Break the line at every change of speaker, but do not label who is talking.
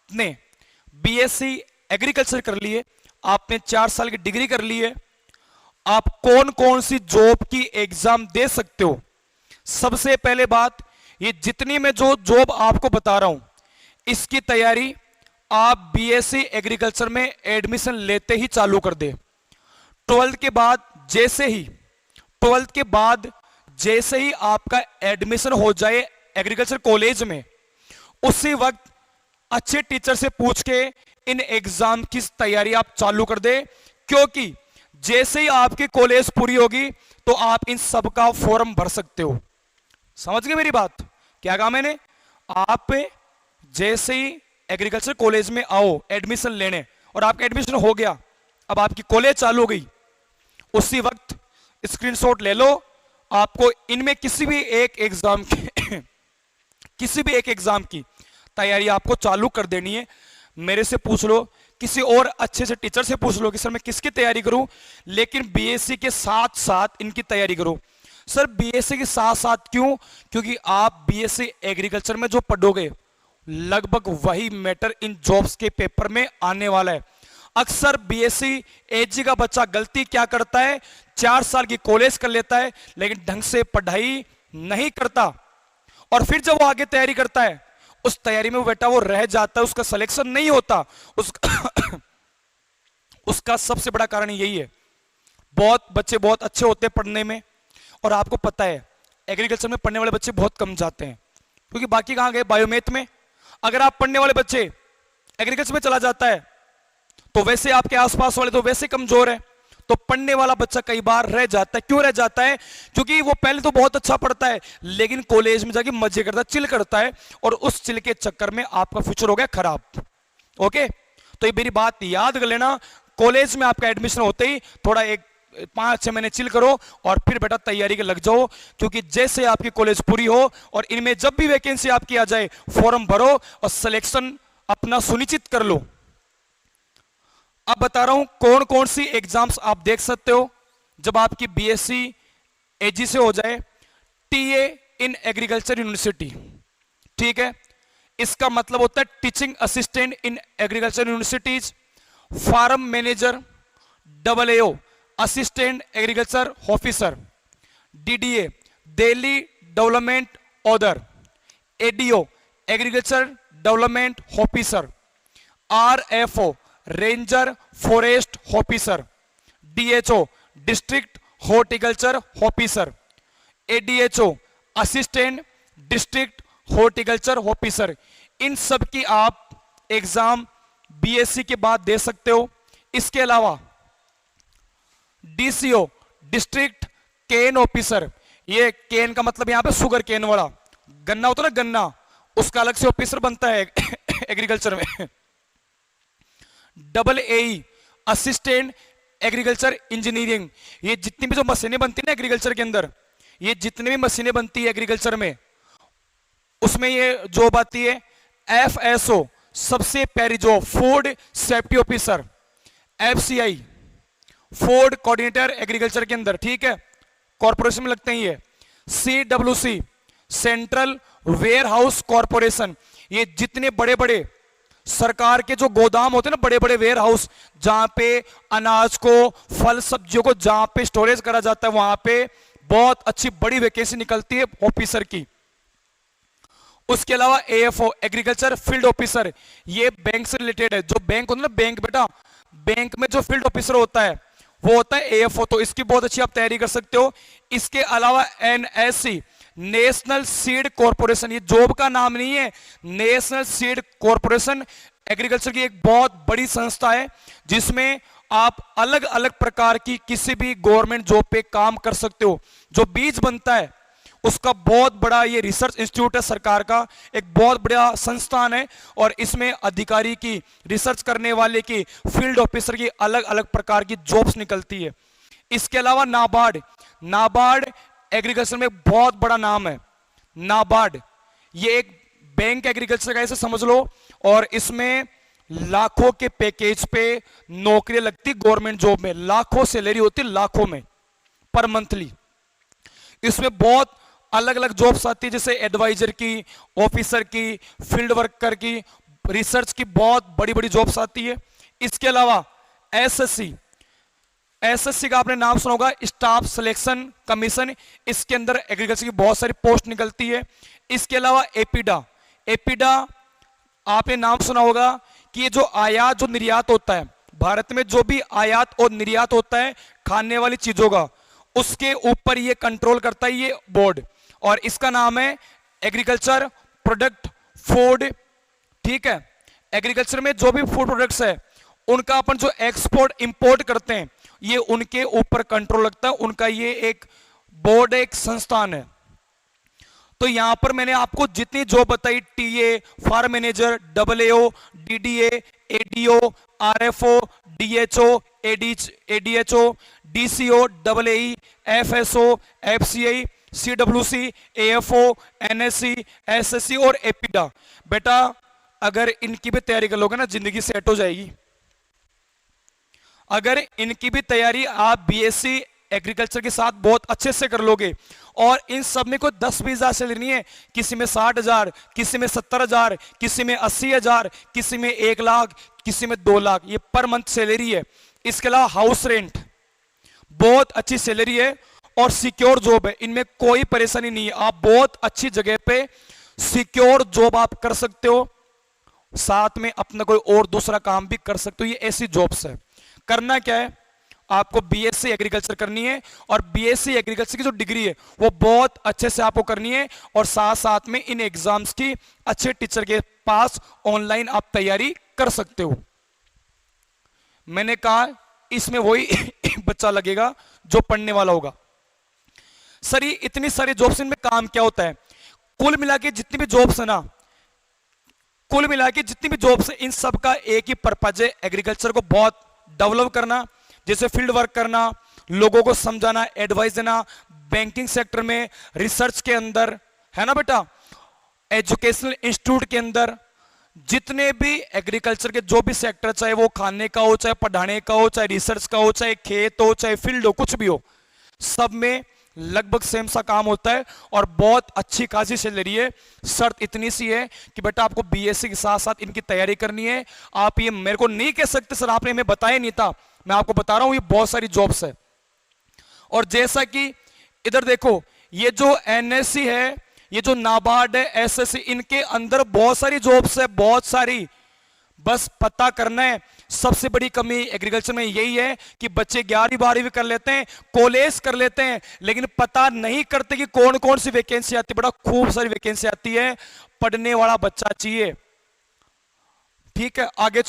आपने BSc agriculture कर लिए, आपने 4 साल की डिग्री कर ली है, आप कौन कौन सी जॉब की एग्जाम दे सकते हो। सबसे पहले बात, ये जितनी मैं जो जॉब आपको बता रहा हूं इसकी तैयारी आप बीएससी एग्रीकल्चर में एडमिशन लेते ही चालू कर दे। 12th के बाद जैसे ही आपका एडमिशन हो जाए एग्रीकल्चर कॉलेज में, उसी वक्त अच्छे टीचर से पूछ के इन एग्जाम की तैयारी आप चालू कर दे, क्योंकि जैसे ही आपकी कॉलेज पूरी होगी तो आप इन सब का फॉर्म भर सकते हो। समझ गए मेरी बात? क्या कहा मैंने? आप जैसे ही एग्रीकल्चर कॉलेज में आओ एडमिशन लेने और आपका एडमिशन हो गया, अब आपकी कॉलेज चालू हो गई, उसी वक्त स्क्रीनशॉट ले लो। आपको इनमें किसी भी एक एग्जाम की तैयारी आपको चालू कर देनी है। मेरे से पूछ लो, किसी और अच्छे से टीचर से पूछ लो कि सर मैं किसकी तैयारी करूं, लेकिन बीएससी के साथ साथ इनकी तैयारी करो। सर बीएससी के साथ साथ क्यों? क्योंकि आप बीएससी एग्रीकल्चर में जो पढ़ोगे लगभग वही मैटर इन जॉब्स के पेपर में आने वाला है। अक्सर बीएससी एजी का बच्चा गलती क्या करता है, 4 साल की कॉलेज कर लेता है लेकिन ढंग से पढ़ाई नहीं करता, और फिर जब वो आगे तैयारी करता है उस तैयारी में वो बेटा वो रह जाता है, उसका सिलेक्शन नहीं होता। उसका सबसे बड़ा कारण यही है। बहुत बच्चे बहुत अच्छे होते हैं पढ़ने में, और आपको पता है एग्रीकल्चर में पढ़ने वाले बच्चे बहुत कम जाते हैं, क्योंकि बाकी कहां गए? बायोमैथ में। अगर आप पढ़ने वाले बच्चे एग्रीकल्चर में चला जाता है तो वैसे आपके आसपास वाले तो वैसे कमजोर है, तो पढ़ने वाला बच्चा कई बार रह जाता है। क्यों रह जाता है? क्योंकि वो पहले तो बहुत अच्छा पढ़ता है लेकिन कॉलेज में जाके मजे करता है, चिल करता है, और उस चिल के चक्कर में आपका फ्यूचर हो गया खराब। ओके, तो ये मेरी बात याद कर लेना। कॉलेज में आपका एडमिशन होते ही थोड़ा 5-6 महीने चिल करो और फिर बेटा तैयारी के लग जाओ, क्योंकि जैसे आपकी कॉलेज पूरी हो और इनमें जब भी वैकेंसी आपकी आ जाए फॉर्म भरो और सिलेक्शन अपना सुनिश्चित कर लो। अब बता रहा हूं कौन कौन सी एग्जाम्स आप देख सकते हो जब आपकी बीएससी एजी से हो जाए। टीए इन एग्रीकल्चर यूनिवर्सिटी, ठीक है, इसका मतलब होता है teaching assistant in agriculture universities. Farm manager, AAO assistant agriculture officer. DDA Delhi development order. ADO agriculture development officer. RFO ranger forest officer. DHO district horticulture officer. ADHO assistant district horticulture officer. इन सब की आप exam BSc के बाद दे सकते हो। इसके अलावा DCO डिस्ट्रिक्ट केन ऑफिसर, ये केन का मतलब यहां पे शुगर केन वाला गन्ना होता है ना, गन्ना, उसका अलग से ऑफिसर बनता है एग्रीकल्चर में। AAE असिस्टेंट एग्रीकल्चर इंजीनियरिंग, ये जितनी भी जो मशीनें बनती है ना एग्रीकल्चर के अंदर, ये जितनी भी मशीनें बनती है एग्रीकल्चर में उसमें ये जॉब आती है। FSO सबसे प्यारी job, food safety officer. FCI food coordinator agriculture के अंदर, ठीक है, कॉर्पोरेशन में लगते हैं ये। CWC central warehouse corporation, ये जितने बड़े बड़े सरकार के जो गोदाम होते हैं ना, बड़े बड़े वेयर हाउस जहां पे अनाज को, फल सब्जियों को जहां पे स्टोरेज करा जाता है, वहां पे बहुत अच्छी बड़ी वैकेंसी निकलती है ऑफिसर की। उसके अलावा AFO एग्रीकल्चर फील्ड ऑफिसर, ये बैंक से रिलेटेड है। जो बैंक होता है ना, बैंक बेटा, बैंक में जो फील्ड ऑफिसर होता है वो होता है AFO, तो इसकी बहुत अच्छी आप तैयारी कर सकते हो। इसके अलावा NSC नेशनल सीड कॉर्पोरेशन, ये जॉब का नाम नहीं है, नेशनल सीड कॉर्पोरेशन एग्रीकल्चर की एक बहुत बड़ी संस्था है जिसमें आप अलग अलग प्रकार की किसी भी गवर्नमेंट जॉब पे काम कर सकते हो। जो बीज बनता है उसका बहुत बड़ा ये रिसर्च इंस्टीट्यूट है, सरकार का एक बहुत बड़ा संस्थान है, और इसमें अधिकारी की, रिसर्च करने वाले की, फील्ड ऑफिसर की अलग अलग प्रकार की जॉब्स निकलती है। इसके अलावा नाबार्ड एग्रीकल्चर में बहुत बड़ा नाम है। नाबार्ड ये एक बैंक एग्रीकल्चर का, ऐसे समझ लो, और इसमें लाखों के पैकेज पे नौकरी लगती, गवर्नमेंट जॉब में लाखों सैलरी होती, लाखों में पर मंथली। इसमें बहुत अलग अलग जॉब्स आती है, जैसे एडवाइजर की, ऑफिसर की, फील्ड वर्कर की, रिसर्च की बहुत बड़ी बड़ी जॉब्स आती है। इसके अलावा एसएससी, एसएससी का आपने नाम सुना होगा, स्टाफ सिलेक्शन कमीशन, इसके अंदर एग्रीकल्चर की बहुत सारी पोस्ट निकलती है। इसके अलावा एपीडा, एपीडा आपने नाम सुना होगा कि ये जो आयात जो निर्यात होता है, भारत में जो भी आयात और निर्यात होता है खाने वाली चीजों का, उसके ऊपर ये कंट्रोल करता है ये बोर्ड, और इसका नाम है एग्रीकल्चर प्रोडक्ट फूड। ठीक है, एग्रीकल्चर में जो भी फूड प्रोडक्ट्स है उनका अपन जो एक्सपोर्ट इंपोर्ट करते हैं ये उनके ऊपर कंट्रोल लगता है, उनका ये एक बोर्ड, एक संस्थान है। तो यहां पर मैंने आपको जितनी जॉब बताई, TA, farm manager, double AO, DDA, ADO, RFO, DHO, ADHO, DCO, double AE, FSO, FCI, CWC, AFO, NSC, SSC और एपीडा, बेटा अगर इनकी भी तैयारी कर लोगे ना जिंदगी सेट हो जाएगी। अगर इनकी भी तैयारी आप बीएससी एग्रीकल्चर के साथ बहुत अच्छे से कर लोगे, और इन सब में कोई 10-20 हजार सैलरी नहीं है, किसी में 60,000, किसी में 70,000, किसी में 80,000, किसी में 1 लाख, किसी में 2 लाख, ये पर मंथ सैलरी है। इसके अलावा हाउस रेंट बहुत अच्छी सैलरी है और सिक्योर जॉब है, इनमें कोई परेशानी नहीं है, आप बहुत अच्छी जगह पे सिक्योर जॉब आप कर सकते हो, साथ में अपना कोई और दूसरा काम भी कर सकते हो। ये ऐसी जॉब्स है। करना क्या है, आपको बीएससी एग्रीकल्चर करनी है, और बीएससी एग्रीकल्चर की जो डिग्री है वो बहुत अच्छे से आपको करनी है, और साथ साथ में इन एग्जाम्स की अच्छे टीचर के पास ऑनलाइन आप तैयारी कर सकते हो। मैंने कहा इसमें वही बच्चा लगेगा जो पढ़ने वाला होगा। सर ये इतनी सारी जॉब्स, इनमें काम क्या होता है? कुल मिला के जितनी भी जॉब्स है ना, कुल मिला के जितनी भी जॉब्स है, इन सब का एक ही पर्पज है, एग्रीकल्चर को बहुत डेवलप करना, जैसे फील्ड वर्क करना, लोगों को समझाना, एडवाइस देना, बैंकिंग सेक्टर में, रिसर्च के अंदर, है ना बेटा, एजुकेशनल इंस्टीट्यूट के अंदर, जितने भी एग्रीकल्चर के जो भी सेक्टर, चाहे वो खाने का हो, चाहे पढ़ाने का हो, चाहे रिसर्च का हो, चाहे खेत हो, चाहे फील्ड हो, कुछ भी हो, सब में लगभग सेम सा काम होता है और बहुत अच्छी खासी सैलरी है। शर्त इतनी सी है कि बेटा आपको बीएससी के साथ साथ इनकी तैयारी करनी है। आप ये मेरे को नहीं कह सकते सर आपने हमें बताया नहीं था, मैं आपको बता रहा हूं ये बहुत सारी जॉब्स है। और जैसा कि इधर देखो, ये जो एनएससी है, ये जो नाबार्ड है, एसएससी, इनके अंदर बहुत सारी जॉब्स है, बहुत सारी, बस पता करना है। सबसे बड़ी कमी एग्रीकल्चर में यही है कि बच्चे 11वीं 12वीं कर लेते हैं, कॉलेज कर लेते हैं, लेकिन पता नहीं करते कि कौन कौन सी वैकेंसी आती है। बड़ा खूब सारी वैकेंसी आती है, पढ़ने वाला बच्चा चाहिए। ठीक है, आगे